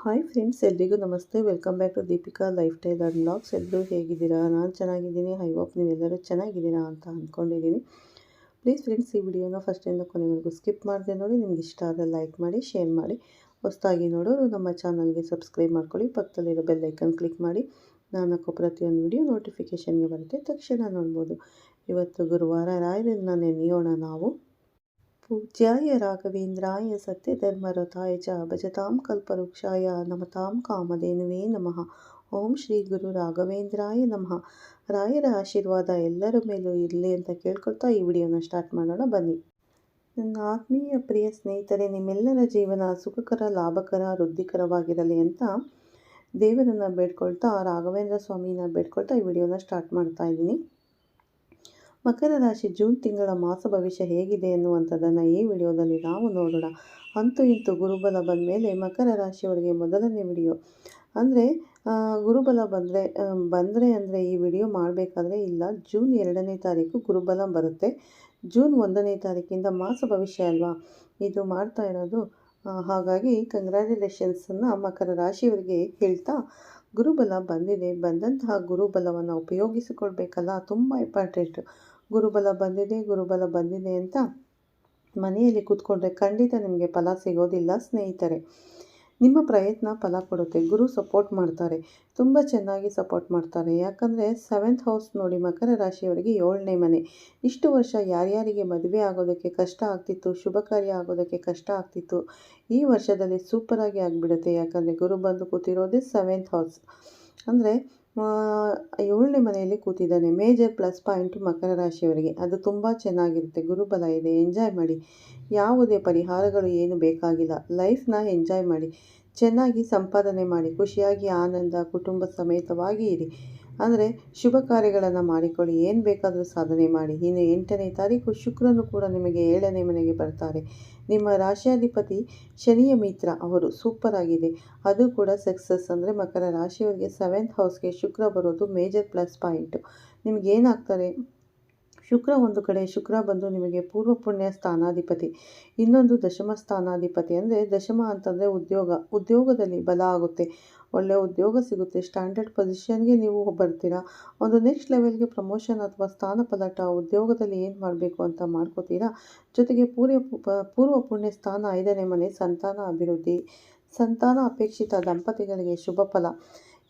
Hi friends, ಎಲ್ರಿಗೂ ನಮಸ್ತೆ. Welcome back to Deepika lifestyle and vlogs. ಎಲ್ಲರೂ ಹೇಗಿದ್ದೀರಾ? ನಾನು ಚೆನ್ನಾಗಿದ್ದೀನಿ. ಐ ಹೋಪ್ ನೀವೆಲ್ಲರೂ ಚೆನ್ನಾಗಿದ್ದೀರಾ ಅಂತ ಅಂದ್ಕೊಂಡಿದ್ದೀನಿ. ಪ್ಲೀಸ್ ಫ್ರೆಂಡ್ಸ್, ಈ ವಿಡಿಯೋನ ಫಸ್ಟಿಂದ ಕೊನೆವರೆಗೂ ಸ್ಕಿಪ್ ಮಾಡದೆ ನೋಡಿ. ನಿಮ್ಗೆ ಇಷ್ಟ ಆದರೆ ಲೈಕ್ ಮಾಡಿ, ಶೇರ್ ಮಾಡಿ. ಹೊಸದಾಗಿ ನೋಡೋರು ನಮ್ಮ ಚಾನಲ್ಗೆ ಸಬ್ಸ್ಕ್ರೈಬ್ ಮಾಡ್ಕೊಳ್ಳಿ. ಪಕ್ಕದಲ್ಲಿರೋ ಬೆಲ್ ಐಕನ್ ಕ್ಲಿಕ್ ಮಾಡಿ. ನಾನು ಹಾಕೋ ಪ್ರತಿಯೊಂದು ವಿಡಿಯೋ ನೋಟಿಫಿಕೇಷನ್ಗೆ ಬರುತ್ತೆ, ತಕ್ಷಣ ನೋಡ್ಬೋದು. ಇವತ್ತು ಗುರುವಾರ, ರಾಯರನ್ನ ನೆನೆಯೋಣ ನಾವು. ಪೂಜ್ಯಾಯ ರಾಘವೇಂದ್ರಾಯ ಸತ್ಯಧರ್ಮರತಾಯ ಚ ಭಜತಾಂ ಕಲ್ಪವೃಕ್ಷಾಯ ನಮತಾಂ ಕಾಮಧೇನುವೇ ನಮಃ. ಓಂ ಶ್ರೀ ಗುರು ರಾಘವೇಂದ್ರಾಯ ನಮಃ. ರಾಯರ ಆಶೀರ್ವಾದ ಎಲ್ಲರ ಮೇಲೂ ಇರಲಿ ಅಂತ ಕೇಳ್ಕೊಳ್ತಾ ಈ ವಿಡಿಯೋನ ಸ್ಟಾರ್ಟ್ ಮಾಡೋಣ ಬನ್ನಿ. ನನ್ನ ಆತ್ಮೀಯ ಪ್ರಿಯ ಸ್ನೇಹಿತರೆ, ನಿಮ್ಮೆಲ್ಲರ ಜೀವನ ಸುಖಕರ, ಲಾಭಕರ, ವೃದ್ಧಿಕರವಾಗಿರಲಿ ಅಂತ ದೇವರನ್ನು ಬೇಡ್ಕೊಳ್ತಾ, ರಾಘವೇಂದ್ರ ಸ್ವಾಮಿನ ಬೇಡ್ಕೊಳ್ತಾ ಈ ವಿಡಿಯೋನ ಸ್ಟಾರ್ಟ್ ಮಾಡ್ತಾ ಇದ್ದೀನಿ. ಮಕರ ರಾಶಿ ಜೂನ್ ತಿಂಗಳ ಮಾಸ ಭವಿಷ್ಯ ಹೇಗಿದೆ ಎನ್ನುವಂಥದ್ದನ್ನು ಈ ವಿಡಿಯೋದಲ್ಲಿ ನಾವು ನೋಡೋಣ. ಅಂತೂ ಇಂತೂ ಗುರುಬಲ ಬಂದ ಮೇಲೆ ಮಕರ ರಾಶಿಯವರಿಗೆ ಮೊದಲನೇ ವಿಡಿಯೋ ಅಂದರೆ ಗುರುಬಲ ಬಂದರೆ ಅಂದರೆ ಈ ವಿಡಿಯೋ ಮಾಡಬೇಕಾದ್ರೆ ಇಲ್ಲ, ಜೂನ್ 2ನೇ ತಾರೀಕು ಗುರುಬಲ ಬರುತ್ತೆ. ಜೂನ್ 1ನೇ ತಾರೀಕಿಂದ ಮಾಸ ಭವಿಷ್ಯ ಅಲ್ವಾ ಇದು ಮಾಡ್ತಾ ಇರೋದು. ಹಾಗಾಗಿ ಕಂಗ್ರ್ಯಾಚುಲೇಷನ್ಸನ್ನು ಮಕರ ರಾಶಿಯವರಿಗೆ ಹೇಳ್ತಾ, ಗುರುಬಲ ಬಂದಿದೆ. ಬಂದಂತಹ ಗುರುಬಲವನ್ನು ಉಪಯೋಗಿಸಿಕೊಳ್ಬೇಕಲ್ಲ, ತುಂಬ ಇಂಪಾರ್ಟೆಂಟು. ಗುರುಬಲ ಬಂದಿದೆ ಅಂತ ಮನೆಯಲ್ಲಿ ಕೂತ್ಕೊಂಡ್ರೆ ಖಂಡಿತ ನಿಮಗೆ ಫಲ ಸಿಗೋದಿಲ್ಲ ಸ್ನೇಹಿತರೆ. ನಿಮ್ಮ ಪ್ರಯತ್ನ ಫಲ ಕೊಡುತ್ತೆ. ಗುರು ಸಪೋರ್ಟ್ ಮಾಡ್ತಾರೆ, ತುಂಬ ಚೆನ್ನಾಗಿ ಸಪೋರ್ಟ್ ಮಾಡ್ತಾರೆ. ಯಾಕಂದರೆ 7th ಹೌಸ್ ನೋಡಿ, ಮಕರ ರಾಶಿಯವರಿಗೆ 7ನೇ ಮನೆ. ಇಷ್ಟು ವರ್ಷ ಯಾರ್ಯಾರಿಗೆ ಮದುವೆ ಆಗೋದಕ್ಕೆ ಕಷ್ಟ ಆಗ್ತಿತ್ತು, ಶುಭ ಕಾರ್ಯ ಆಗೋದಕ್ಕೆ ಕಷ್ಟ ಆಗ್ತಿತ್ತು, ಈ ವರ್ಷದಲ್ಲಿ ಸೂಪರಾಗಿ ಆಗಿಬಿಡುತ್ತೆ. ಯಾಕಂದರೆ ಗುರು ಬಂದು ಕೂತಿರೋದೇ 7th ಹೌಸ್ ಅಂದರೆ 7ನೇ ಮನೆಯಲ್ಲಿ ಕೂತಿದ್ದಾನೆ. ಮೇಜರ್ ಪ್ಲಸ್ ಪಾಯಿಂಟು ಮಕರ ರಾಶಿಯವರಿಗೆ. ಅದು ತುಂಬ ಚೆನ್ನಾಗಿರುತ್ತೆ. ಗುರುಬಲ ಇದೆ, ಎಂಜಾಯ್ ಮಾಡಿ. ಯಾವುದೇ ಪರಿಹಾರಗಳು ಏನು ಬೇಕಾಗಿಲ್ಲ. ಲೈಫ್ನ ಎಂಜಾಯ್ ಮಾಡಿ, ಚೆನ್ನಾಗಿ ಸಂಪಾದನೆ ಮಾಡಿ, ಖುಷಿಯಾಗಿ ಆನಂದ ಕುಟುಂಬ ಸಮೇತವಾಗಿ ಇರಿ. ಅಂದರೆ ಶುಭ ಕಾರ್ಯಗಳನ್ನು ಮಾಡಿಕೊಳ್ಳಿ, ಏನು ಬೇಕಾದರೂ ಸಾಧನೆ ಮಾಡಿ. ಇನ್ನು 8ನೇ ತಾರೀಕು ಶುಕ್ರನು ಕೂಡ ನಿಮಗೆ 7ನೇ ಮನೆಗೆ ಬರ್ತಾರೆ. ನಿಮ್ಮ ರಾಶಿಯಾಧಿಪತಿ ಶನಿಯ ಮಿತ್ರ, ಅವರು ಸೂಪರ್ ಆಗಿದೆ. ಅದು ಕೂಡ ಸಕ್ಸಸ್. ಅಂದರೆ ಮಕರ ರಾಶಿಯವರಿಗೆ 7th ಹೌಸ್ಗೆ ಶುಕ್ರ ಬರೋದು ಮೇಜರ್ ಪ್ಲಸ್ ಪಾಯಿಂಟು. ನಿಮಗೇನಾಗ್ತಾರೆ, ಶುಕ್ರ ಒಂದು ಕಡೆ, ಶುಕ್ರ ಬಂದು ನಿಮಗೆ ಪೂರ್ವ ಪುಣ್ಯ ಸ್ಥಾನಾಧಿಪತಿ, ಇನ್ನೊಂದು ದಶಮ ಸ್ಥಾನಾಧಿಪತಿ. ಅಂದರೆ ದಶಮ ಅಂತಂದರೆ ಉದ್ಯೋಗದಲ್ಲಿ ಬಲ ಆಗುತ್ತೆ, ಒಳ್ಳೆಯ ಉದ್ಯೋಗ ಸಿಗುತ್ತೆ, ಸ್ಟ್ಯಾಂಡರ್ಡ್ ಪೊಸಿಷನ್ಗೆ ನೀವು ಬರ್ತೀರಾ, ಒಂದು ನೆಕ್ಸ್ಟ್ ಲೆವೆಲ್ಗೆ ಪ್ರಮೋಷನ್ ಅಥವಾ ಸ್ಥಾನ ಪಲಟ, ಉದ್ಯೋಗದಲ್ಲಿ ಏನು ಮಾಡಬೇಕು ಅಂತ ಮಾಡ್ಕೋತೀರಾ. ಜೊತೆಗೆ ಪೂರ್ವ ಪುಣ್ಯ ಸ್ಥಾನ 5ನೇ ಮನೆ, ಸಂತಾನ ಅಭಿವೃದ್ಧಿ, ಸಂತಾನ ಅಪೇಕ್ಷಿತ ದಂಪತಿಗಳಿಗೆ ಶುಭ ಫಲ.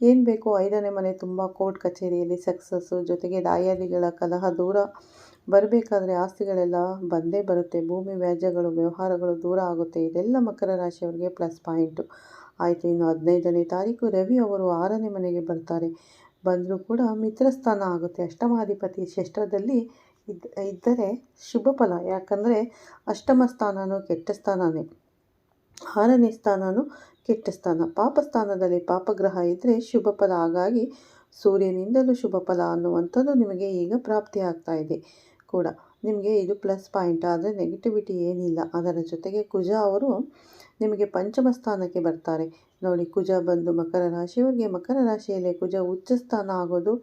ಏನು ಬೇಕು, 5ನೇ ಮನೆ ತುಂಬ ಕೋರ್ಟ್ ಕಚೇರಿಯಲ್ಲಿ ಸಕ್ಸಸ್ಸು, ಜೊತೆಗೆ ದಾಯಾದಿಗಳ ಕಲಹ ದೂರ ಬರಬೇಕಾದ್ರೆ ಆಸ್ತಿಗಳೆಲ್ಲ ಬಂದೇ ಬರುತ್ತೆ. ಭೂಮಿ ವ್ಯಾಜ್ಯಗಳು, ವ್ಯವಹಾರಗಳು ದೂರ ಆಗುತ್ತೆ. ಇದೆಲ್ಲ ಮಕರ ರಾಶಿಯವರಿಗೆ ಪ್ಲಸ್ ಪಾಯಿಂಟು. ಆಯಿತು, ಇನ್ನು 15ನೇ ತಾರೀಕು ರವಿ ಅವರು 6ನೇ ಮನೆಗೆ ಬರ್ತಾರೆ. ಬಂದರೂ ಕೂಡ ಮಿತ್ರಸ್ಥಾನ ಆಗುತ್ತೆ. ಅಷ್ಟಮಾಧಿಪತಿ ಷಷ್ಠದಲ್ಲಿ ಇದ್ದರೆ ಶುಭ ಫಲ. ಯಾಕಂದರೆ ಅಷ್ಟಮ ಸ್ಥಾನನೂ ಕೆಟ್ಟ ಸ್ಥಾನನೇ, 6ನೇ ಸ್ಥಾನನೂ ಕೆಟ್ಟ ಸ್ಥಾನ. ಪಾಪಸ್ಥಾನದಲ್ಲಿ ಪಾಪಗ್ರಹ ಇದ್ದರೆ ಶುಭ ಫಲ. ಹಾಗಾಗಿ ಸೂರ್ಯನಿಂದಲೂ ಶುಭ ಫಲ ಅನ್ನುವಂಥದ್ದು ನಿಮಗೆ ಈಗ ಪ್ರಾಪ್ತಿ ಆಗ್ತಾ ಇದೆ ಕೂಡ. ನಿಮಗೆ ಇದು ಪ್ಲಸ್ ಪಾಯಿಂಟ್. ಆದರೆ ನೆಗೆಟಿವಿಟಿ ಏನಿಲ್ಲ. ಅದರ ಜೊತೆಗೆ ಕುಜ ಅವರು ನಿಮಗೆ ಪಂಚಮ ಸ್ಥಾನಕ್ಕೆ ಬರ್ತಾರೆ. ನೋಡಿ, ಕುಜ ಬಂದು ಮಕರ ರಾಶಿಯವರಿಗೆ, ಮಕರ ರಾಶಿಯಲ್ಲಿ ಕುಜ ಉಚ್ಚ ಸ್ಥಾನ ಆಗೋದು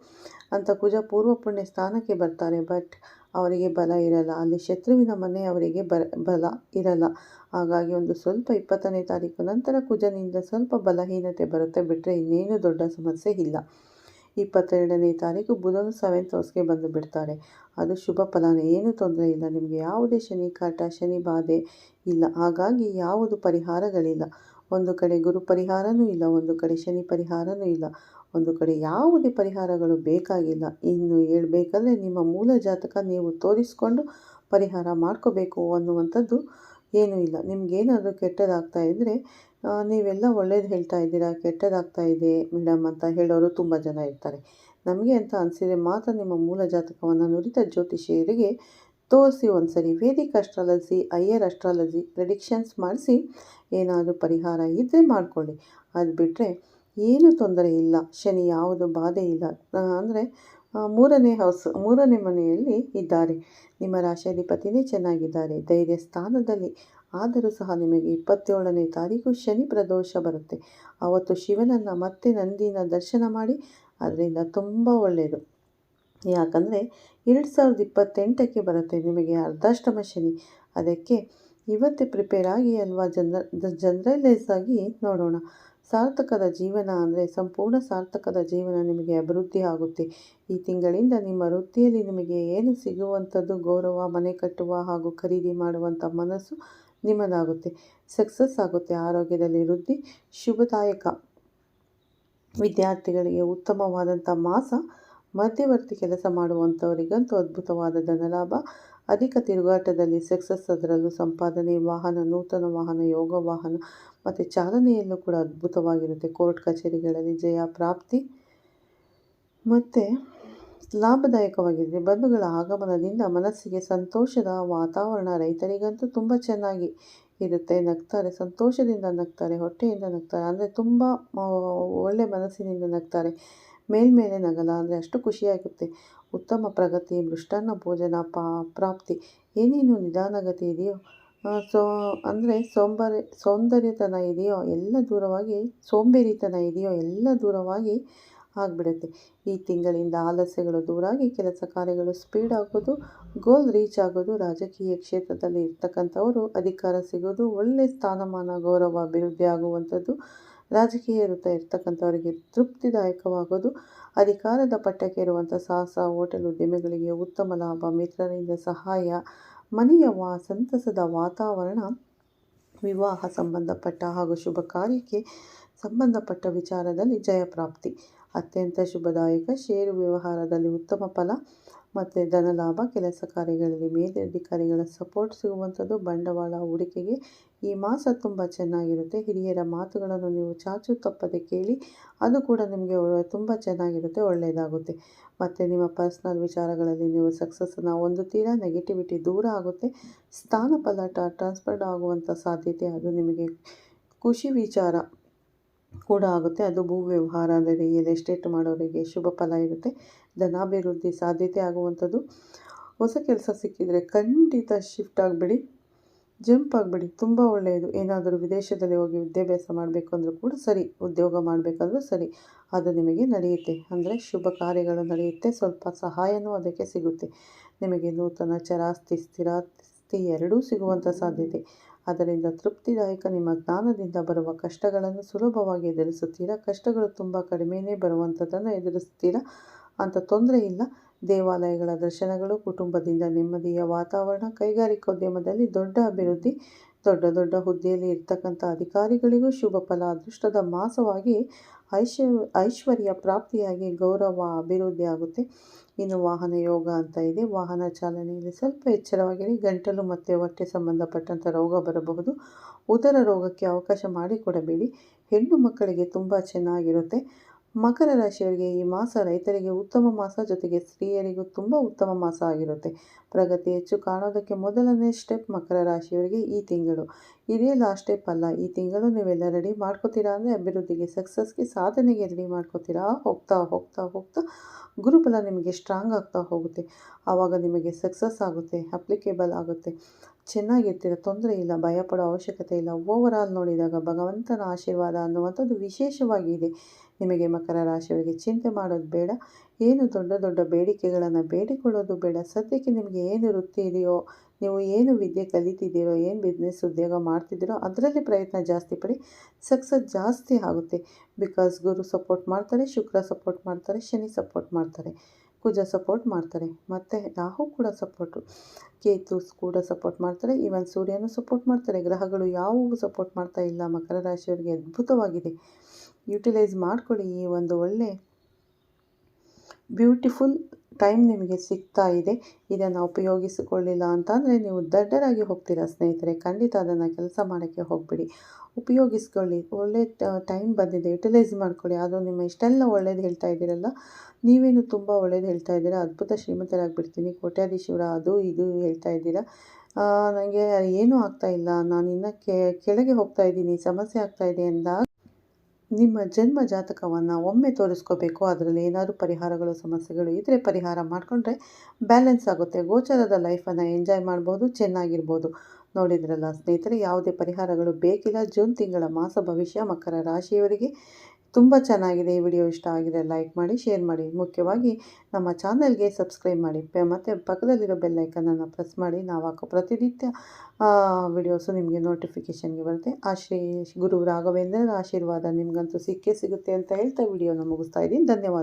ಅಂತ ಕುಜ ಪೂರ್ವ ಪುಣ್ಯ ಸ್ಥಾನಕ್ಕೆ ಬರ್ತಾರೆ. ಬಟ್ ಅವರಿಗೆ ಬಲ ಇರಲ್ಲ, ಅಲ್ಲಿ ಶತ್ರುವಿನ ಮನೆ, ಅವರಿಗೆ ಬಲ ಇರಲ್ಲ. ಹಾಗಾಗಿ ಒಂದು ಸ್ವಲ್ಪ 20ನೇ ತಾರೀಕು ನಂತರ ಕುಜನಿಂದ ಸ್ವಲ್ಪ ಬಲಹೀನತೆ ಬರುತ್ತೆ, ಬಿಟ್ಟರೆ ಇನ್ನೇನು ದೊಡ್ಡ ಸಮಸ್ಯೆ ಇಲ್ಲ. 22ನೇ ತಾರೀಕು ಬುಧನು 7th ಹೌಸ್ಗೆ ಬಂದು ಬಿಡ್ತಾರೆ. ಅದು ಶುಭ ಫಲನೇ, ಏನೂ ತೊಂದರೆ ಇಲ್ಲ. ನಿಮಗೆ ಯಾವುದೇ ಶನಿ ಕಾಟ, ಶನಿ ಬಾಧೆ ಇಲ್ಲ. ಹಾಗಾಗಿ ಯಾವುದು ಪರಿಹಾರಗಳಿಲ್ಲ. ಒಂದು ಕಡೆ ಗುರು ಪರಿಹಾರನೂ ಇಲ್ಲ, ಒಂದು ಕಡೆ ಶನಿ ಪರಿಹಾರನೂ ಇಲ್ಲ, ಒಂದು ಕಡೆ ಯಾವುದೇ ಪರಿಹಾರಗಳು ಬೇಕಾಗಿಲ್ಲ. ಇನ್ನು ಹೇಳ್ಬೇಕಂದ್ರೆ ನಿಮ್ಮ ಮೂಲ ಜಾತಕ ನೀವು ತೋರಿಸ್ಕೊಂಡು ಪರಿಹಾರ ಮಾಡ್ಕೋಬೇಕು ಅನ್ನುವಂಥದ್ದು ಏನೂ ಇಲ್ಲ. ನಿಮಗೇನಾದರೂ ಕೆಟ್ಟದಾಗ್ತಾ ಇದ್ದರೆ ನೀವೆಲ್ಲ ಒಳ್ಳೇದು ಹೇಳ್ತಾ ಇದ್ದೀರಾ, ಕೆಟ್ಟದಾಗ್ತಾ ಇದೆ ಮೇಡಮ್ ಅಂತ ಹೇಳೋರು ತುಂಬ ಜನ ಇರ್ತಾರೆ. ನಮಗೆ ಅಂತ ಅನಿಸಿದರೆ ಮಾತ್ರ ನಿಮ್ಮ ಮೂಲ ಜಾತಕವನ್ನು ನುರಿತ ಜ್ಯೋತಿಷಿಯರಿಗೆ ತೋರಿಸಿ ಒಂದ್ಸರಿ. Vedic astrology, higher astrology predictions ಮಾಡಿಸಿ ಏನಾದರೂ ಪರಿಹಾರ ಇದ್ದರೆ ಮಾಡಿಕೊಳ್ಳಿ. ಅದು ಬಿಟ್ಟರೆ ಏನೂ ತೊಂದರೆ ಇಲ್ಲ. ಶನಿ ಯಾವುದು ಬಾಧೆ ಇಲ್ಲ. ಅಂದರೆ 3ನೇ ಮನೆಯಲ್ಲಿ ಇದ್ದಾರೆ. ನಿಮ್ಮ ರಾಶಿಯಾಧಿಪತಿನೇ ಚೆನ್ನಾಗಿದ್ದಾರೆ, ಧೈರ್ಯ ಸ್ಥಾನದಲ್ಲಿ. ಆದರೂ ಸಹ ನಿಮಗೆ 27ನೇ ತಾರೀಕು ಶನಿ ಪ್ರದೋಷ ಬರುತ್ತೆ. ಆವತ್ತು ಶಿವನನ್ನು ಮತ್ತೆ ನಂದಿನ ದರ್ಶನ ಮಾಡಿ, ಅದರಿಂದ ತುಂಬ ಒಳ್ಳೆಯದು. ಯಾಕಂದರೆ 2028ಕ್ಕೆ ಬರುತ್ತೆ ನಿಮಗೆ ಅರ್ಧಾಷ್ಟಮ ಶನಿ. ಅದಕ್ಕೆ ಇವತ್ತೇ ಪ್ರಿಪೇರ್ ಆಗಿ ಅಲ್ವಾ, ಜನರಲೈಸ್ ಆಗಿ ನೋಡೋಣ. ಸಾರ್ಥಕದ ಜೀವನ ಅಂದರೆ ಸಂಪೂರ್ಣ ಸಾರ್ಥಕದ ಜೀವನ ನಿಮಗೆ ಅಭಿವೃದ್ಧಿ ಆಗುತ್ತೆ. ಈ ತಿಂಗಳಿಂದ ನಿಮ್ಮ ವೃತ್ತಿಯಲ್ಲಿ ನಿಮಗೆ ಏನು ಸಿಗುವಂಥದ್ದು ಗೌರವ, ಮನೆ ಕಟ್ಟುವ ಹಾಗೂ ಖರೀದಿ ಮಾಡುವಂಥ ಮನಸ್ಸು ನಿಮ್ಮದಾಗುತ್ತೆ. ಸಕ್ಸಸ್ ಆಗುತ್ತೆ. ಆರೋಗ್ಯದಲ್ಲಿ ವೃದ್ಧಿ ಶುಭದಾಯಕ. ವಿದ್ಯಾರ್ಥಿಗಳಿಗೆ ಉತ್ತಮವಾದಂಥ ಮಾಸ. ಮಧ್ಯವರ್ತಿ ಕೆಲಸ ಮಾಡುವಂಥವರಿಗಂತೂ ಅದ್ಭುತವಾದ ಧನಲಾಭ. ಅಧಿಕ ತಿರುಗಾಟದಲ್ಲಿ ಸಕ್ಸಸ್, ಅದರಲ್ಲೂ ಸಂಪಾದನೆ, ವಾಹನ, ನೂತನ ವಾಹನ, ಯೋಗ ವಾಹನ ಮತ್ತು ಚಾಲನೆಯಲ್ಲೂ ಕೂಡ ಅದ್ಭುತವಾಗಿರುತ್ತೆ. ಕೋರ್ಟ್ ಕಚೇರಿಗಳಲ್ಲಿ ಜಯ ಪ್ರಾಪ್ತಿ ಮತ್ತು ಲಾಭದಾಯಕವಾಗಿದೆ. ಬಂಧುಗಳ ಆಗಮನದಿಂದ ಮನಸ್ಸಿಗೆ ಸಂತೋಷದ ವಾತಾವರಣ. ರೈತರಿಗಂತೂ ತುಂಬ ಚೆನ್ನಾಗಿ ಇರುತ್ತೆ. ನಗ್ತಾರೆ, ಸಂತೋಷದಿಂದ ನಗ್ತಾರೆ, ಹೊಟ್ಟೆಯಿಂದ ನಗ್ತಾರೆ, ಅಂದರೆ ತುಂಬ ಒಳ್ಳೆ ಮನಸ್ಸಿನಿಂದ ನಗ್ತಾರೆ. ಮೇಲ್ಮೇಲೆ ನಗಲ ಅಂದರೆ ಅಷ್ಟು ಖುಷಿಯಾಗುತ್ತೆ. ಉತ್ತಮ ಪ್ರಗತಿ, ಮೃಷ್ಟಾನ್ನ ಭೋಜನ ಪ್ರಾಪ್ತಿ. ಏನೇನು ನಿಧಾನಗತಿ ಇದೆಯೋ ಅಂದರೆ ಸೌಂದರ್ಯತನ ಇದೆಯೋ ಎಲ್ಲ ದೂರವಾಗಿ, ಸೋಂಬೇರಿತನ ಇದೆಯೋ ಎಲ್ಲ ದೂರವಾಗಿ ಆಗಿಬಿಡುತ್ತೆ. ಈ ತಿಂಗಳಿಂದ ಆಲಸ್ಯಗಳು ದೂರಾಗಿ ಕೆಲಸ ಕಾರ್ಯಗಳು ಸ್ಪೀಡ್ ಆಗೋದು, ಗೋಲ್ ರೀಚ್ ಆಗೋದು. ರಾಜಕೀಯ ಕ್ಷೇತ್ರದಲ್ಲಿ ಇರ್ತಕ್ಕಂಥವರು ಅಧಿಕಾರ ಸಿಗೋದು, ಒಳ್ಳೆಯ ಸ್ಥಾನಮಾನ, ಗೌರವ, ಅಭಿವೃದ್ಧಿ ಆಗುವಂಥದ್ದು. ರಾಜಕೀಯ ಇರ್ತಕ್ಕಂಥವರಿಗೆ ತೃಪ್ತಿದಾಯಕವಾಗೋದು. ಅಧಿಕಾರದ ಪಟ್ಟಕ್ಕೆ ಇರುವಂಥ ಸಾಹಸ, ಹೋಟೆಲ್ ಉದ್ಯಮಿಗಳಿಗೆ ಉತ್ತಮ ಲಾಭ, ಮಿತ್ರರಿಂದ ಸಹಾಯ, ಮನೆಯ ಸಂತಸದ ವಾತಾವರಣ. ವಿವಾಹ ಸಂಬಂಧಪಟ್ಟ ಹಾಗೂ ಶುಭ ಕಾರ್ಯಕ್ಕೆ ಸಂಬಂಧಪಟ್ಟ ವಿಚಾರದಲ್ಲಿ ಜಯಪ್ರಾಪ್ತಿ ಅತ್ಯಂತ ಶುಭದಾಯಕ. ಷೇರು ವ್ಯವಹಾರದಲ್ಲಿ ಉತ್ತಮ ಫಲ ಮತ್ತು ಧನಲಾಭ. ಕೆಲಸ ಕಾರ್ಯಗಳಲ್ಲಿ ಮೇಲಧಿಕಾರಿಗಳ ಸಪೋರ್ಟ್ ಸಿಗುವಂಥದ್ದು. ಬಂಡವಾಳ ಹೂಡಿಕೆಗೆ ಈ ಮಾಸ ತುಂಬ ಚೆನ್ನಾಗಿರುತ್ತೆ. ಹಿರಿಯರ ಮಾತುಗಳನ್ನು ನೀವು ಚಾಚು ತಪ್ಪದೆ ಕೇಳಿ, ಅದು ಕೂಡ ನಿಮಗೆ ತುಂಬ ಚೆನ್ನಾಗಿರುತ್ತೆ, ಒಳ್ಳೆಯದಾಗುತ್ತೆ. ಮತ್ತು ನಿಮ್ಮ ಪರ್ಸ್ನಲ್ ವಿಚಾರಗಳಲ್ಲಿ ನೀವು ಸಕ್ಸಸ್ಸನ್ನು ಹೊಂದುತ್ತೀರಾ. ನೆಗೆಟಿವಿಟಿ ದೂರ ಆಗುತ್ತೆ. ಸ್ಥಾನ ಪಲ್ಲಟ, ಟ್ರಾನ್ಸ್ಫರ್ ಆಗುವಂಥ ಸಾಧ್ಯತೆ, ಅದು ನಿಮಗೆ ಖುಷಿ ವಿಚಾರ ಕೂಡ ಆಗುತ್ತೆ. ಅದು ಭೂ ವ್ಯವಹಾರ ಅಂದರೆ ರಿಯಲ್ ಎಸ್ಟೇಟ್ ಮಾಡೋರಿಗೆ ಶುಭ ಫಲ ಇರುತ್ತೆ. ಧನಾಭಿವೃದ್ಧಿ ಸಾಧ್ಯತೆ ಆಗುವಂಥದ್ದು. ಹೊಸ ಕೆಲಸ ಸಿಕ್ಕಿದರೆ ಖಂಡಿತ ಶಿಫ್ಟ್ ಆಗಿಬಿಡಿ, ಜಂಪ್ ಆಗಿಬಿಡಿ, ತುಂಬ ಒಳ್ಳೆಯದು. ಏನಾದರೂ ವಿದೇಶದಲ್ಲಿ ಹೋಗಿ ವಿದ್ಯಾಭ್ಯಾಸ ಮಾಡಬೇಕು ಅಂದರೂ ಕೂಡ ಸರಿ, ಉದ್ಯೋಗ ಮಾಡಬೇಕಂದ್ರೂ ಸರಿ, ಅದು ನಿಮಗೆ ನಡೆಯುತ್ತೆ. ಅಂದರೆ ಶುಭ ಕಾರ್ಯಗಳು ನಡೆಯುತ್ತೆ. ಸ್ವಲ್ಪ ಸಹಾಯನೂ ಅದಕ್ಕೆ ಸಿಗುತ್ತೆ. ನಿಮಗೆ ನೂತನ ಚರಾಸ್ತಿ, ಸ್ಥಿರಾಸ್ತಿ ಎರಡೂ ಸಿಗುವಂಥ ಸಾಧ್ಯತೆ. ಅದರಿಂದ ತೃಪ್ತಿದಾಯಕ. ನಿಮ್ಮ ಜ್ಞಾನದಿಂದ ಬರುವ ಕಷ್ಟಗಳನ್ನು ಸುಲಭವಾಗಿ ಎದುರಿಸುತ್ತೀರಾ. ಕಷ್ಟಗಳು ತುಂಬ ಕಡಿಮೆಯೇ ಬರುವಂಥದ್ದನ್ನು ಎದುರಿಸ್ತೀರಾ, ಅಂತ ತೊಂದರೆ ಇಲ್ಲ. ದೇವಾಲಯಗಳ ದರ್ಶನಗಳು, ಕುಟುಂಬದಿಂದ ನೆಮ್ಮದಿಯ ವಾತಾವರಣ. ಕೈಗಾರಿಕೋದ್ಯಮದಲ್ಲಿ ದೊಡ್ಡ ಅಭಿವೃದ್ಧಿ. ದೊಡ್ಡ ಹುದ್ದೆಯಲ್ಲಿ ಇರ್ತಕ್ಕಂಥ ಅಧಿಕಾರಿಗಳಿಗೂ ಶುಭ ಫಲ. ಅದೃಷ್ಟದ ಮಾಸವಾಗಿ ಐಶ್ವರ್ಯ ಪ್ರಾಪ್ತಿಯಾಗಿ ಗೌರವ ಅಭಿವೃದ್ಧಿ ಆಗುತ್ತೆ. ಇನ್ನು ವಾಹನ ಯೋಗ ಅಂತ ಇದೆ. ವಾಹನ ಚಾಲನೆಯಲ್ಲಿ ಸ್ವಲ್ಪ ಎಚ್ಚರವಾಗಿರಿ. ಗಂಟಲು ಮತ್ತು ಹೊಟ್ಟೆ ಸಂಬಂಧಪಟ್ಟಂಥ ರೋಗ ಬರಬಹುದು. ಉದರ ರೋಗಕ್ಕೆ ಅವಕಾಶ ಮಾಡಿಕೊಡಬೇಡಿ. ಹೆಣ್ಣು ಮಕ್ಕಳಿಗೆ ತುಂಬ ಚೆನ್ನಾಗಿರುತ್ತೆ. ಮಕರ ರಾಶಿಯವರಿಗೆ ಈ ಮಾಸ ರೈತರಿಗೆ ಉತ್ತಮ ಮಾಸ, ಜೊತೆಗೆ ಸ್ತ್ರೀಯರಿಗೂ ತುಂಬ ಉತ್ತಮ ಮಾಸ ಆಗಿರುತ್ತೆ. ಪ್ರಗತಿ ಹೆಚ್ಚು ಕಾಣೋದಕ್ಕೆ ಮೊದಲನೇ ಸ್ಟೆಪ್ ಮಕರ ರಾಶಿಯವರಿಗೆ ಈ ತಿಂಗಳು. ಇದೇ ಲಾಸ್ಟ್ ಸ್ಟೆಪ್ ಅಲ್ಲ. ಈ ತಿಂಗಳು ನೀವೆಲ್ಲ ರೆಡಿ ಮಾಡ್ಕೋತೀರಾ ಅಂದರೆ ಅಭಿವೃದ್ಧಿಗೆ, ಸಕ್ಸಸ್ಗೆ, ಸಾಧನೆಗೆ ರೆಡಿ ಮಾಡ್ಕೋತೀರಾ. ಹೋಗ್ತಾ ಹೋಗ್ತಾ ಹೋಗ್ತಾ ಗುರುಬಲ ನಿಮಗೆ ಸ್ಟ್ರಾಂಗ್ ಆಗ್ತಾ ಹೋಗುತ್ತೆ. ಆವಾಗ ನಿಮಗೆ ಸಕ್ಸಸ್ ಆಗುತ್ತೆ, ಅಪ್ಲಿಕೇಬಲ್ ಆಗುತ್ತೆ, ಚೆನ್ನಾಗಿರ್ತೀರ, ತೊಂದರೆ ಇಲ್ಲ, ಭಯಪಡೋ ಅವಶ್ಯಕತೆ ಇಲ್ಲ. ಓವರಾಲ್ ನೋಡಿದಾಗ ಭಗವಂತನ ಆಶೀರ್ವಾದ ಅನ್ನುವಂಥದ್ದು ವಿಶೇಷವಾಗಿದೆ. ನಿಮಗೆ ಮಕರ ರಾಶಿಯವರಿಗೆ ಚಿಂತೆ ಮಾಡೋದು ಬೇಡ. ಏನು ದೊಡ್ಡ ಬೇಡಿಕೆಗಳನ್ನು ಬೇಡಿಕೊಳ್ಳೋದು ಬೇಡ. ಸದ್ಯಕ್ಕೆ ನಿಮಗೆ ಏನು ವೃತ್ತಿ ಇದೆಯೋ, ನೀವು ಏನು ವಿದ್ಯೆ ಕಲಿತಿದ್ದೀರೋ, ಏನು ಬಿಸ್ನೆಸ್ ಉದ್ಯೋಗ ಮಾಡ್ತಿದ್ದೀರೋ ಅದರಲ್ಲಿ ಪ್ರಯತ್ನ ಜಾಸ್ತಿ ಪಡಿ. ಸಕ್ಸಸ್ ಜಾಸ್ತಿ ಆಗುತ್ತೆ. ಬಿಕಾಸ್ ಗುರು ಸಪೋರ್ಟ್ ಮಾಡ್ತಾರೆ, ಶುಕ್ರ ಸಪೋರ್ಟ್ ಮಾಡ್ತಾರೆ, ಶನಿ ಸಪೋರ್ಟ್ ಮಾಡ್ತಾರೆ, ಕುಜ ಸಪೋರ್ಟ್ ಮಾಡ್ತಾರೆ, ಮತ್ತು ರಾಹು ಕೂಡ ಸಪೋರ್ಟು, ಕೇತು ಕೂಡ ಸಪೋರ್ಟ್ ಮಾಡ್ತಾರೆ, ಈವನ್ ಸೂರ್ಯನೂ ಸಪೋರ್ಟ್ ಮಾಡ್ತಾರೆ. ಗ್ರಹಗಳು ಯಾವುವು ಸಪೋರ್ಟ್ ಮಾಡ್ತಾ ಇಲ್ಲ. ಮಕರ ರಾಶಿಯವರಿಗೆ ಅದ್ಭುತವಾಗಿದೆ. ಯುಟಿಲೈಸ್ ಮಾಡ್ಕೊಳ್ಳಿ. ಈ ಒಂದು ಒಳ್ಳೆ ಬ್ಯೂಟಿಫುಲ್ ಟೈಮ್ ನಿಮಗೆ ಸಿಗ್ತಾ ಇದೆ. ಇದನ್ನು ಉಪಯೋಗಿಸಿಕೊಳ್ಳಿಲ್ಲ ಅಂತಂದರೆ ನೀವು ದಡ್ಡರಾಗಿ ಹೋಗ್ತೀರಾ ಸ್ನೇಹಿತರೆ. ಖಂಡಿತ ಅದನ್ನು ಕೆಲಸ ಮಾಡೋಕ್ಕೆ ಹೋಗ್ಬಿಡಿ. ಉಪಯೋಗಿಸ್ಕೊಳ್ಳಿ. ಒಳ್ಳೆ ಟೈಮ್ ಬಂದಿದೆ, ಯುಟಿಲೈಸ್ ಮಾಡ್ಕೊಳ್ಳಿ. ಅದು ನಿಮ್ಮ ಇಷ್ಟೆಲ್ಲ ಒಳ್ಳೇದು ಹೇಳ್ತಾ ಇದ್ದೀರಲ್ಲ, ನೀವೇನು ತುಂಬ ಒಳ್ಳೇದು ಹೇಳ್ತಾ ಇದ್ದೀರಾ. ಅದ್ಭುತ ಶ್ರೀಮಂತರಾಗಿಬಿಡ್ತೀನಿ, ಕೋಟ್ಯಾಧೀಶ್ವರ, ಅದು ಇದು ಹೇಳ್ತಾ ಇದ್ದೀರಾ. ನನಗೆ ಏನೂ ಆಗ್ತಾಯಿಲ್ಲ, ನಾನು ಇನ್ನೂ ಕೆಳಗೆ ಹೋಗ್ತಾ ಇದ್ದೀನಿ, ಸಮಸ್ಯೆ ಆಗ್ತಾಯಿದೆ ಅಂದಾಗ ನಿಮ್ಮ ಜನ್ಮ ಜಾತಕವನ್ನು ಒಮ್ಮೆ ತೋರಿಸ್ಕೋಬೇಕು. ಅದರಲ್ಲಿ ಏನಾದರೂ ಪರಿಹಾರಗಳು, ಸಮಸ್ಯೆಗಳು ಇದ್ದರೆ ಪರಿಹಾರ ಮಾಡಿಕೊಂಡ್ರೆ ಬ್ಯಾಲೆನ್ಸ್ ಆಗುತ್ತೆ. ಗೋಚರದ ಲೈಫನ್ನು ಎಂಜಾಯ್ ಮಾಡ್ಬೋದು, ಚೆನ್ನಾಗಿರ್ಬೋದು. ನೋಡಿದ್ರಲ್ಲ ಸ್ನೇಹಿತರೆ, ಯಾವುದೇ ಪರಿಹಾರಗಳು ಬೇಕಿಲ್ಲ. ಜೂನ್ ತಿಂಗಳ ಮಾಸ ಭವಿಷ್ಯ ಮಕರ ರಾಶಿಯವರಿಗೆ ತುಂಬ ಚೆನ್ನಾಗಿದೆ. ಈ ವಿಡಿಯೋ ಇಷ್ಟ ಆಗಿದೆ ಲೈಕ್ ಮಾಡಿ, ಶೇರ್ ಮಾಡಿ. ಮುಖ್ಯವಾಗಿ ನಮ್ಮ ಚಾನಲ್ಗೆ ಸಬ್ಸ್ಕ್ರೈಬ್ ಮಾಡಿ. ಮತ್ತು ಪಕ್ಕದಲ್ಲಿರೋ ಬೆಲ್ ಐಕನನ್ನು ಪ್ರೆಸ್ ಮಾಡಿ. ನಾವು ಹಾಕೋ ಪ್ರತಿನಿತ್ಯ ವಿಡಿಯೋಸು ನಿಮಗೆ ನೋಟಿಫಿಕೇಷನ್ಗೆ ಬರುತ್ತೆ. ಆ ಶ್ರೀ ಗುರು ರಾಘವೇಂದ್ರರ ಆಶೀರ್ವಾದ ನಿಮಗಂತೂ ಸಿಕ್ಕೇ ಸಿಗುತ್ತೆ ಅಂತ ಹೇಳ್ತಾ ವಿಡಿಯೋನ ಮುಗಿಸ್ತಾ ಇದ್ದೀನಿ. ಧನ್ಯವಾದ.